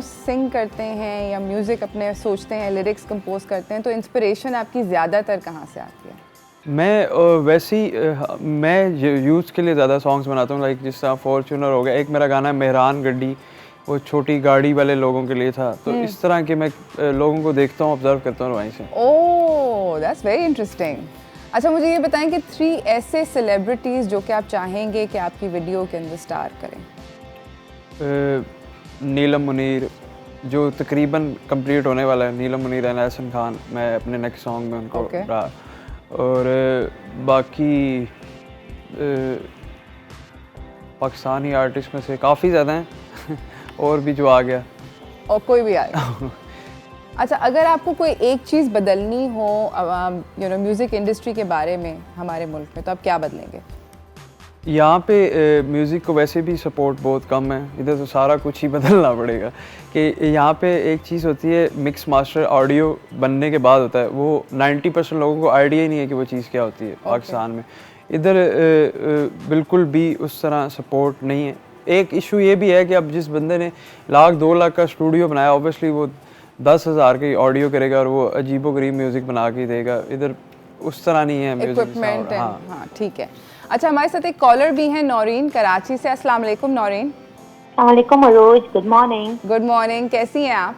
सिंग करते हैं या म्यूज़िक अपने सोचते हैं, लिरिक्स कंपोज करते हैं, तो इंस्पिरेशन आपकी ज़्यादातर कहाँ से आती है? मैं वैसे ही मैं यूथ के लिए ज़्यादा सॉन्ग्स बनाता हूँ, लाइक जिस तरह फॉर्च्यूनर हो गया, एक मेरा गाना है मेहरान गड्डी, वो छोटी गाड़ी वाले लोगों के लिए था। तो इस तरह के मैं लोगों को देखता हूँ, ऑब्जर्व करता हूँ वहीं से। ओह, दैट्स वेरी इंटरेस्टिंग। अच्छा, मुझे ये बताएं कि 3 ऐसे सेलिब्रिटीज़ जो कि आप चाहेंगे कि आपकी वीडियो के अंदर स्टार करें। नीलम मुनीर, जो तकरीबन कंप्लीट होने वाला है, नीलम मुनीर एंड एहसन खान, मैं अपने नेक्स्ट सॉन्ग में उनको रहा। और बाकी पाकिस्तानी आर्टिस्ट में से काफ़ी ज़्यादा हैं और भी जो आ गया, और कोई भी आए। अच्छा, अगर आपको कोई एक चीज़ बदलनी हो म्यूज़िक इंडस्ट्री के बारे में हमारे मुल्क में, तो आप क्या बदलेंगे? यहाँ पे म्यूज़िक को वैसे भी सपोर्ट बहुत कम है, इधर तो सारा कुछ ही बदलना पड़ेगा। कि यहाँ पे एक चीज़ होती है, मिक्स मास्टर ऑडियो बनने के बाद होता है, वो 90% लोगों को आइडिया ही नहीं है कि वो चीज़ क्या होती है पाकिस्तान में। इधर बिल्कुल भी उस तरह सपोर्ट नहीं है। एक इशू ये भी है कि अब जिस बंदे ने 1-2 लाख का स्टूडियो बनाया, ऑब्वियसली वो 10,000 की ऑडियो करेगा और वो अजीबो-गरीब म्यूज़िक बना के देगा। इधर उस तरह नहीं है म्यूज़िक। इक्विपमेंट है, हाँ, ठीक है। अच्छा, हमारे साथ एक कॉलर भी हैं, नौरीन कराची से। अस्सलाम वालेकुम नौरीन। अस्सलामुअलैकुम Arooj, good morning. Good morning, कैसी हैं आप?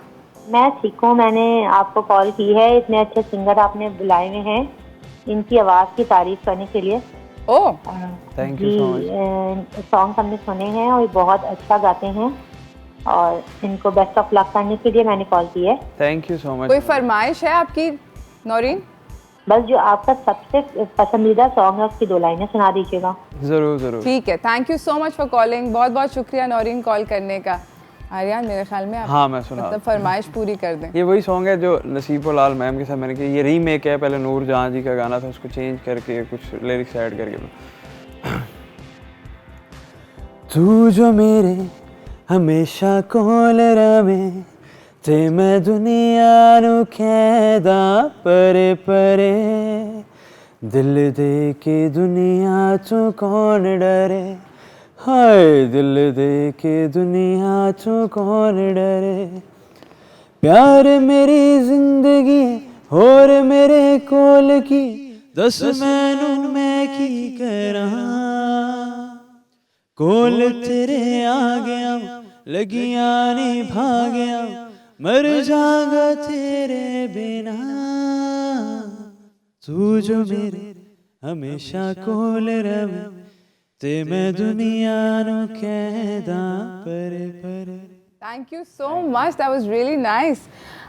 मैं ठीक हूँ। मैंने आपको कॉल की है, इतने अच्छे सिंगर आपने बुलाए हुए हैं इनकी आवाज़ की तारीफ करने के लिए। Oh, thank you so much. Song हमने सुने हैं और बहुत अच्छा गाते हैं और इनको बेस्ट ऑफ लक करने के लिए मैंने कॉल की है। Thank you so much. कोई फरमाइश है आपकी नौरीन? बस जो आपका सबसे पसंदीदा सॉन्ग है उसकी 2 लाइनें सुना दीजिएगा। ज़रूर ज़रूर। ठीक है, thank you so much for calling. बहुत बहुत शुक्रिया नौरीन कॉल करने का। आर्यन, मेरे ख्याल में आप हाँ, मैं सुना मतलब फरमाइश पूरी कर दें। ये वही सॉन्ग है जो नसीबो लाल मैम के साथ मैंने किया। ये रीमेक है, पहले नूर जहाँ जी का गाना था, उसको चेंज करके कुछ लिरिक्स ऐड करके। तू जो मेरे हमेशा कोल रवे, ते मैं दुनिया नू कहदा परे परे, दिल दे के दुनिया तू कौन डरे, हाय दिल दे के दुनिया तू कौन डरे, प्यार मेरी जिंदगी होर मेरे कोल की, दस मैनू मैं की करा, कोल तेरे आ गया लगियां नहीं भागया, मर जागा तेरे बिना, तू जो मेरे हमेशा कोल रवे, ते मैं दुनिया नू कहदा परे परे। Thank you so much, that was really nice.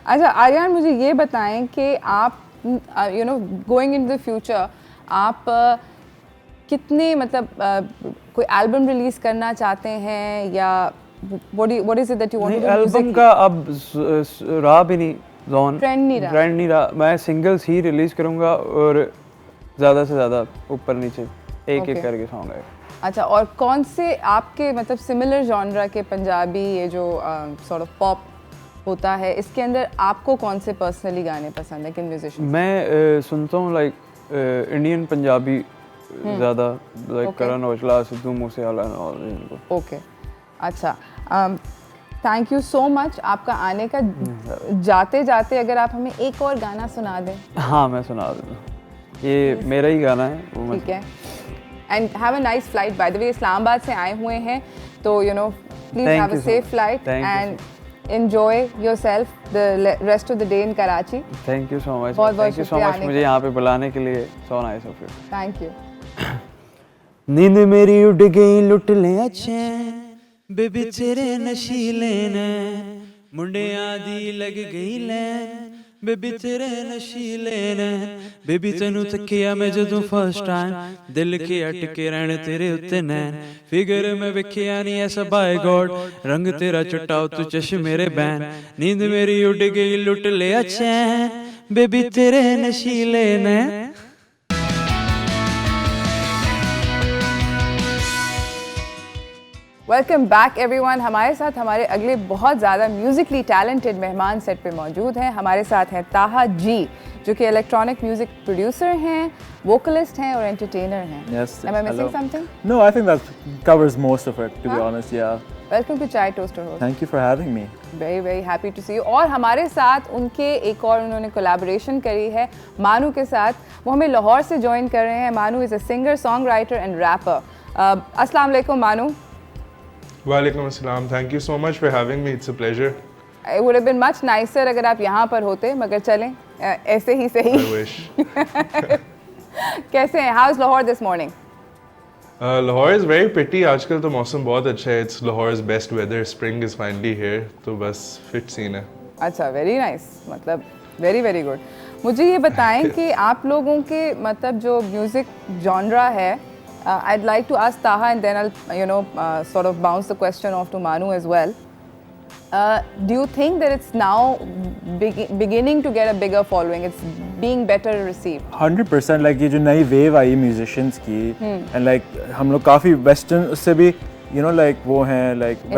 अच्छा आर्यन, मुझे ये बताएं कि आप गोइंग इन द फ्यूचर आप कितने मतलब कोई एल्बम रिलीज करना चाहते हैं या what is it that you want to do? Album का अब रहा भी नहीं, जोन ट्रेंड नहीं रहा। मैं सिंगल्स ही रिलीज करूंगा और ज़्यादा से ज़्यादा ऊपर नीचे एक एक करके सॉन्ग आएगा। अच्छा, और कौन से आपके मतलब सिमिलर जॉनरा के पंजाबी ये जो सॉर्ट ऑफ पॉप होता है, इसके अंदर आपको कौन से पर्सनली गाने पसंद है, किन म्यूजिशियन? मैं सुनता हूँ लाइक इंडियन पंजाबी ज़्यादा, लाइक करण औजला, सिद्धू मूसेवाला और इनको। ओके, अच्छा, थैंक यू सो मच आपका आने का। जाते जाते अगर आप हमें एक और गाना सुना दें। हाँ, मैं सुना दूँ, ये मेरा ही गाना है। ठीक है, and have a nice flight. By the way Islamabad से आए हुए हैं तो please have a safe flight and enjoy yourself the rest of the day in Karachi. Thank you so much, बहुत थैंक यू सो शुक्रिया मच आने मुझे यहाँ पे बुलाने के लिए। So nice of you. Thank you. नींद मेरी उड़ गई लुट ले चैन, बेबी तेरे नशीले ने मुंडियां दी लग गई लैन, बेबी तेरे नशीले ने, बेबी तेनू तकिया मैं जदों फर्स्ट टाइम, दिल के अटके रहने तेरे उत्ते नैन, फिगर में विखिया नहीं ऐसा बाय गॉड, रंग तेरा चिट्टा तू चश मेरे बैन, नींद मेरी उड़ गई लुट ले चैन, बेबी तेरे नशीले ने। Welcome back everyone. हमारे साथ हमारे अगले बहुत ज़्यादा म्यूज़िकली टैलेंटेड मेहमान सेट पे मौजूद हैं। हमारे साथ हैं ताहा जी, जो कि इलेक्ट्रॉनिक म्यूज़िक प्रोड्यूसर हैं, वोकलिस्ट हैं और एंटरटेनर हैं। Yes. Am I missing Hello. something? No, I think that covers most of it, to be Huh? honest. Yeah. Welcome to chai toaster host. Thank you for having me. Very very happy to see you. और हमारे साथ उनके एक और उन्होंने कोलैबोरेशन करी है मानू के साथ, वो हमें लाहौर से ज्वाइन कर रहे हैं। Manu is a singer, song writer and rapper. अस्सलाम वालेकुम मानू। Walaikum assalam. Thank you so much for having me. It's a pleasure. It would have been much nicer अगर आप यहाँ पर होते, मगर चलें ऐसे ही सही। I wish. कैसे हैं? How's Lahore this morning? Lahore is very pretty. आजकल तो मौसम बहुत अच्छा है. It's Lahore's best weather. Spring is finally here. तो बस fit scene है. अच्छा, वेरी नाइस, मतलब वेरी वेरी गुड। मुझे ये बताएं कि आप लोगों के मतलब जो म्यूज़िक जॉनरा है, I'd like to ask Taha and then I'll sort of bounce the question off to Manu as well. Do you think that it's now beginning to get a bigger following? It's being better received? 100% like ये जो नई wave आई musicians की, and like हम लोग काफी western उससे भी like वो हैं like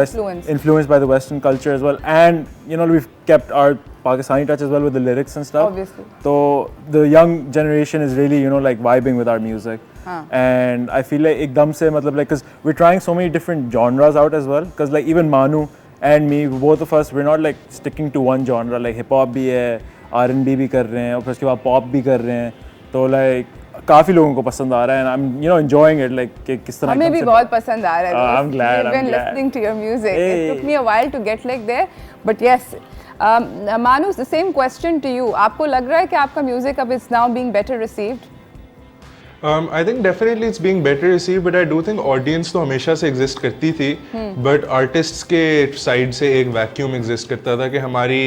influenced by the western culture as well, and we've kept our Pakistani touch as well with the lyrics and stuff. Obviously. So the young generation is really like vibing with our music. And I feel like एकदम से मतलब like because we're trying so many different genres out as well, because like even Manu and me, both of us, we're not like sticking to one genre. Like hip hop भी है, R&B भी कर रहे हैं, और फिर उसके बाद pop भी कर रहे हैं, तो like काफी लोगों को पसंद आ रहा है, and I'm enjoying it like कि किस तरह हमें भी बहुत पसंद आ रहा है। I'm glad. We've been listening to your music. Hey. It took me a while to get like there, but yes. Manu, the same question to you. आपको लग रहा है कि आपका music अब is now being better received? I think definitely it's being better received, but I do think audience तो हमेशा से exist करती थी, but artists के side से एक vacuum exist करता था कि हमारी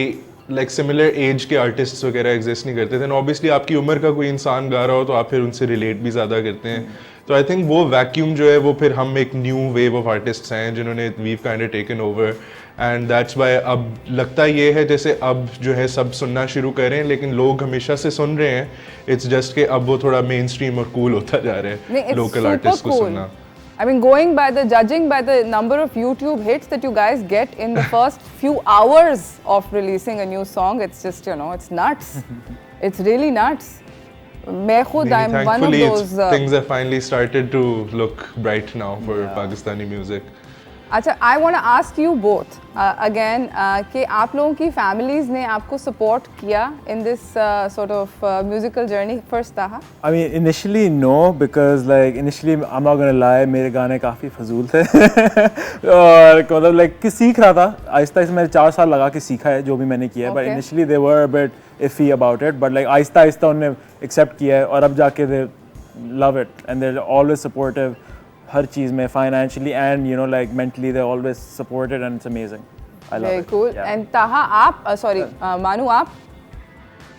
like similar age के artists वगैरह exist नहीं करते थे, and obviously आपकी उम्र का कोई इंसान गा रहा हो तो आप फिर उनसे relate भी ज़्यादा करते हैं, तो I think वो vacuum जो है वो फिर हम एक new wave of artists हैं जिन्होंने we've kind of taken over, and that's why अब लगता ये है जैसे अब जो है सब सुनना शुरू करें, लेकिन लोग हमेशा से सुन रहे हैं, it's just कि अब वो थोड़ा mainstream और cool होता जा रहा है local artists को सुनना। I mean, judging by the number of YouTube hits that you guys get in the first few hours of releasing a new song, it's just, it's nuts. It's really nuts. मैं खुद, I'm one of those. Things have finally started to look bright now for Pakistani music. अच्छा, I want to ask you both again कि आप लोगों की families ने आपको support किया in this sort of musical journey? First, Taha. I mean, initially no, because like initially I'm not gonna lie, मेरे गाने काफ़ी फजूल थे और मतलब like कि सीख रहा था, आहिस्ता आहिस्ता मैंने 4 साल लगा के सीखा है जो भी मैंने किया है, but initially they were a bit iffy about it, but like Aahista Aahista उन्होंने accept किया है और अब जाके they love it and they're always supportive हर चीज़ में, financially and like mentally they're always supported and it's amazing. I love Very it. cool. Yeah. And Taha, आप Manu, आप?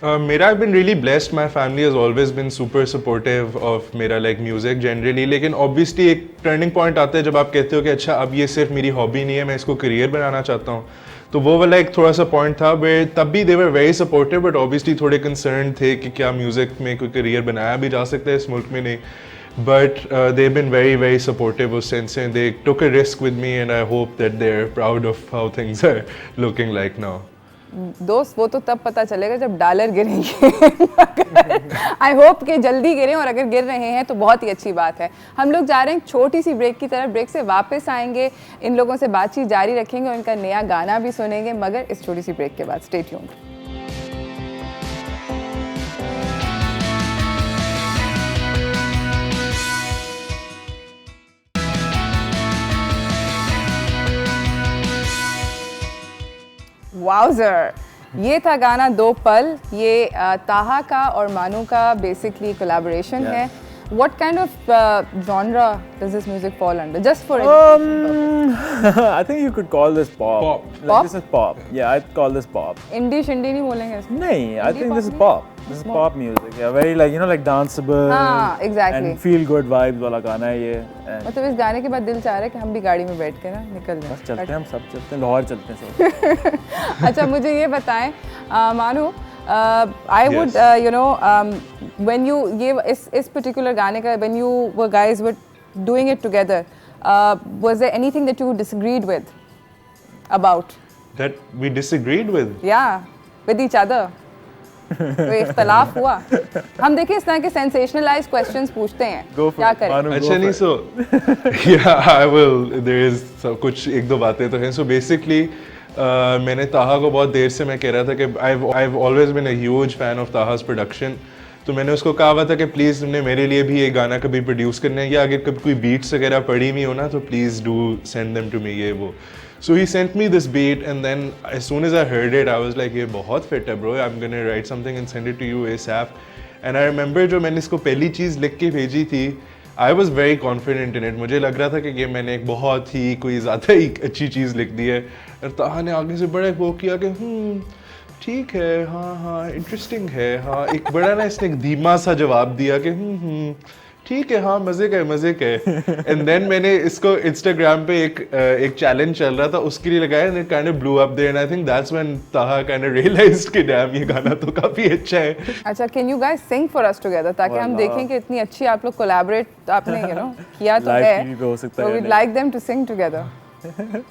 मेरा I've been really blessed. My family has always been super supportive of मेरा like music generally, लेकिन obviously एक turning point आता है जब आप कहते हो कि अच्छा अब ये सिर्फ मेरी hobby नहीं है, मैं इसको career बनाना चाहता हूँ, तो वो वाला एक थोड़ा सा point था, where तब भी they were very supportive, but obviously थोड़े concerned थे कि क्या music में कोई career बनाया भी जा सकता है इस मुल्क में नहीं, but they've been very very supportive of sense, and they took a risk with me, and I hope that they're proud of how things are looking like now. दोस्त, वो तो तब पता चलेगा जब डॉलर गिरेंगे। आई होप कि जल्दी गिरें, और अगर गिर रहे हैं तो बहुत ही अच्छी बात है। हम लोग जा रहे हैं छोटी सी ब्रेक की तरफ, ब्रेक से वापस आएंगे, इन लोगों से बातचीत जारी रखेंगे और इनका नया गाना भी सुनेंगे, मगर इस छोटी सी ब्रेक के बाद। Stay tuned. वाउजर, ये था गाना दो पल। ये ताहा का और मानू का बेसिकली कोलैबोरेशन है। What kind of genre does this music fall under? Just for I think you could call this pop. Pop. Like, Pop? this is pop. Yeah, I'd call this pop. indie shindi नहीं बोलेंगे इसमें? नहीं, I Indie think pop this is नहीं? pop. This is pop music. Yeah, very like like danceable. हाँ, exactly. And feel good vibes वाला गाना है ये. And मतलब इस गाने के बाद दिल चाह रहा है कि हम भी गाड़ी में बैठ के ना निकल जाएं। बस चलते हैं, हम सब चलते हैं, लाहौर चलते हैं सब. अच्छा, मुझे ये बताएं मानो, I would when you ये इस particular गाने का when you were guys were doing it together, was there anything that you disagreed with about? That we disagreed with. Yeah, with each other. कोई इख्तलाफ हुआ? हम देखें इस तरह के sensationalized questions पूछते हैं। Go for क्या it, करें? Manu, go अच्छा for नहीं it. so yeah I will, there is कुछ एक दो बातें तो हैं. So basically मैंने ताहा को बहुत देर से मैं कह रहा था कि I've always been a huge fan of Taha's production. तो मैंने उसको कहा हुआ था कि प्लीज़ तुमने मेरे लिए भी ये गाना कभी प्रोड्यूस करना है, या अगर कभी कोई बीट्स वगैरह पड़ी हुई हो ना तो please do send them to me ये वो. So he sent me this beat and then as soon as I heard it I was like ये बहुत fit है bro, I'm gonna write something and send it to you ASAP. And I remember जो मैंने इसको पहली चीज़ लिख के भेजी थी, I was very confident in it. मुझे लग रहा था कि ये मैंने एक बहुत ही कोई ज़्यादा ही अच्छी चीज़ लिख दी है. और ताहा ने आगे से बड़ा वो किया कि ठीक है, हाँ हाँ इंटरेस्टिंग है, हाँ एक बड़ा ना इसने एक धीमा सा जवाब दिया कि ठीक है, हाँ मज़े का है मज़े का है. एंड देन मैंने इसको इंस्टाग्राम पे एक चैलेंज चल रहा था उसके लिए लगाया and it kind of blew up there and I think that's when Taha kind of realised कि डैम ये गाना तो काफ़ी अच्छा है. अच्छा, can you guys sing for us together ताकि हम देखें कि इतनी अच्छी आप लोग कोलैबोरेट आपने किया तो Live है. TV पे हो सकता So है we'd नहीं. like them to sing together.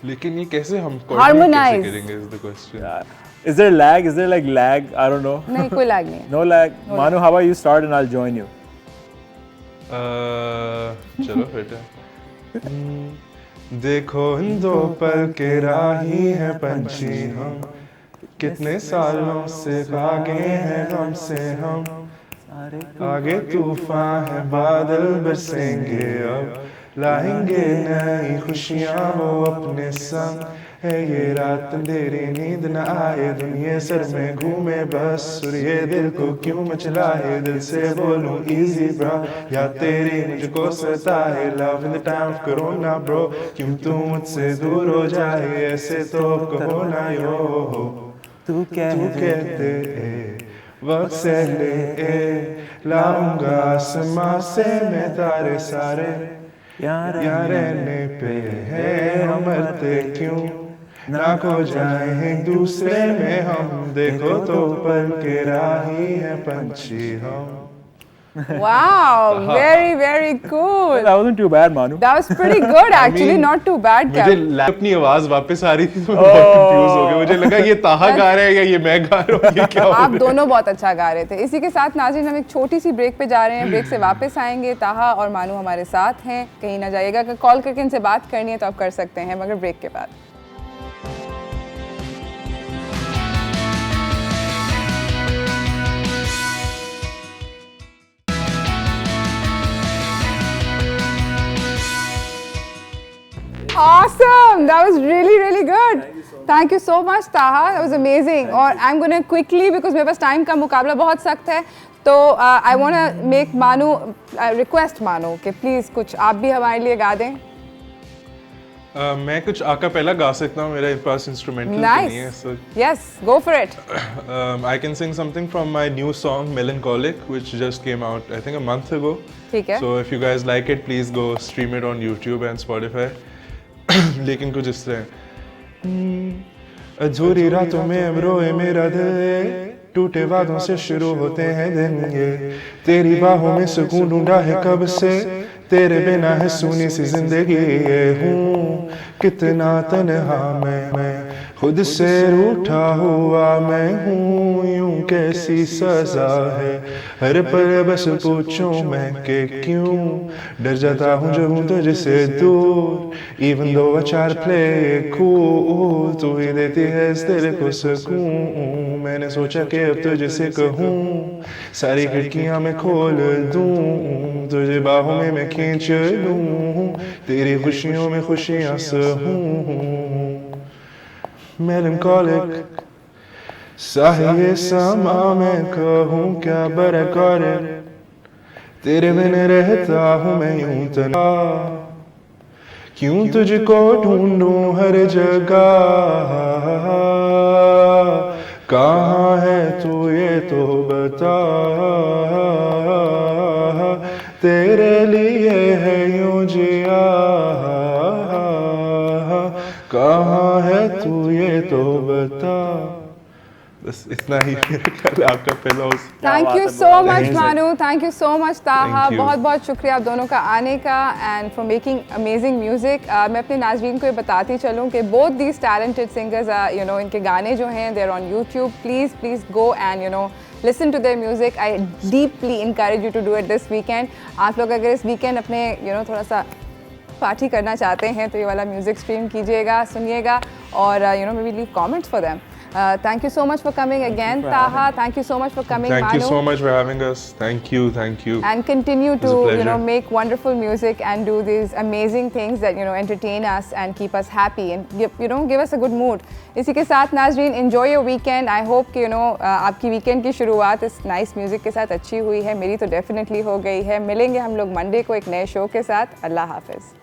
लेकिन ये कैसे हम Harmonize. कैसे करेंगे is the question. Is there lag? Is there like lag? I don't know. नहीं, कोई लैग नहीं है. No lag. Manu, how about you start and I'll join you? चलो बेटा. देखो इन दो पल के राही है पंछी हम, कितने सालों से भागे हैं गम से हम, आगे तूफान है बादल बरसेंगे अब, लाएंगे नई खुशियाँ वो अपने संग. है ये रात अंधेरी नींद न आए, दुनिया सर में घूमे बस, और ये दिल को क्यों मचलाए, दिल से बोलूं easy bro, या तेरी मुझको सताए, love in the time of corona bro, क्यों तू मुझसे दूर हो जाए, ऐसे तो कहो ना यो, तू कहते वक्त से ले लाऊंगा आसमां से मैं तारे सारे, यहाँ रहने पे है हम मरते क्यों, ना खो जाए एक दूसरे में हम, देखो तो पल के राही है पंछी हम. Wow, very cool. That wasn't too bad, Manu. That was pretty good actually, not too bad. मुझे अपनी आवाज वापस आ रही थी तो मैं बहुत कंफ्यूज हो गया. मुझे लगा ये ताहा गा रहा है या ये मैं गा रहा हूँ, ये क्या हो आप रहा है? दोनों बहुत अच्छा गा रहे थे. इसी के साथ नाज़रीन हम एक छोटी सी ब्रेक पे जा रहे हैं. ब्रेक से वापस आएंगे. ताहा और मानू हमारे साथ हैं, कहीं ना जाइएगा. अगर कॉल करके इनसे बात करनी है तो आप कर सकते हैं, मगर ब्रेक के बाद. Awesome! That was really good. Thank you so much, Taha. That was amazing. और I'm gonna quickly, because मेरे पास टाइम का मुकाबला बहुत सख्त है, तो I wanna make Manu request Manu कि please कुछ आप भी हमारे लिए गा दें. मैं कुछ आका पहला गा सकता हूँ, मेरे पास इंस्ट्रूमेंटल नहीं है. Nice. So Yes, go for it. I can sing something from my new song Melancholic, which just came out I think a month ago. ठीक है. So if you guys like it, please go stream it on YouTube and Spotify. लेकिन कुछ इस तरह. अधूरी रातों में अब रोए मेरा दिल, टूटे वादों से शुरू होते हैं दिन ये, तेरी बाहों में सुकून ढूंढा है कब से, तेरे बिना है सुनी सी जिंदगी ये. हूँ कितना तन्हा मैं खुद से रूठा हुआ मैं हूँ, यूं कैसी सजा है हर पल बस पूछूं मैं कि क्यों, डर जाता हूँ जब हूँ तुझसे दूर, even though I try to play it cool, तू ही देती है इस दिल को सुकून. मैंने सोचा कि अब तुझसे कहूँ, सारी खिड़कियाँ मैं खोल दूँ, तुझे बाहों में मैं खींच लूँ, तेरी खुशियों में खुशियाँ सहूँ. Melancholic, साहिए समा मैं कहूँ क्या बरकर, तेरे बिन रहता हूँ मैं यूं तना, क्यों तुझको ढूंढूं हर जगह, कहाँ है तू ये तो बता, तेरे लिए है यूं जिया, कहाँ है तू ये तो बता। बस इतना ही मेरे ख्याल है आपका पहला उस। थैंक यू सो मच मानू, थैंक यू सो मच ताहा, Thank you. बहुत बहुत शुक्रिया आप दोनों का आने का and for making amazing music. मैं अपने नाज़रीन को ये बताती चलूँ कि both these talented singers you know इनके गाने जो हैं there on YouTube, please go and you know listen to their music. I deeply encourage you to do it this weekend. आप लोग अगर इस वीकेंड अपने यू नो थोड़ा सा पार्टी करना चाहते हैं तो ये वाला म्यूजिक स्ट्रीम कीजिएगा, सुनिएगा और you know may be leave comments for them. Thank you so much for coming again, Taha. Thank you so much for coming, Thank Manu. you so much for having us. Thank you. And continue It to was a you know pleasure. make wonderful music and do these amazing things that you know entertain us and keep us happy and give us a good mood. इसी के साथ नाज़रीन enjoy your weekend. I hope कि आपकी weekend की शुरुआत इस nice music के साथ अच्छी हुई है। मेरी तो definitely हो गई है। मिलेंगे हम लोग Monday को एक नए show के साथ। अल्लाह हाफ़िज़।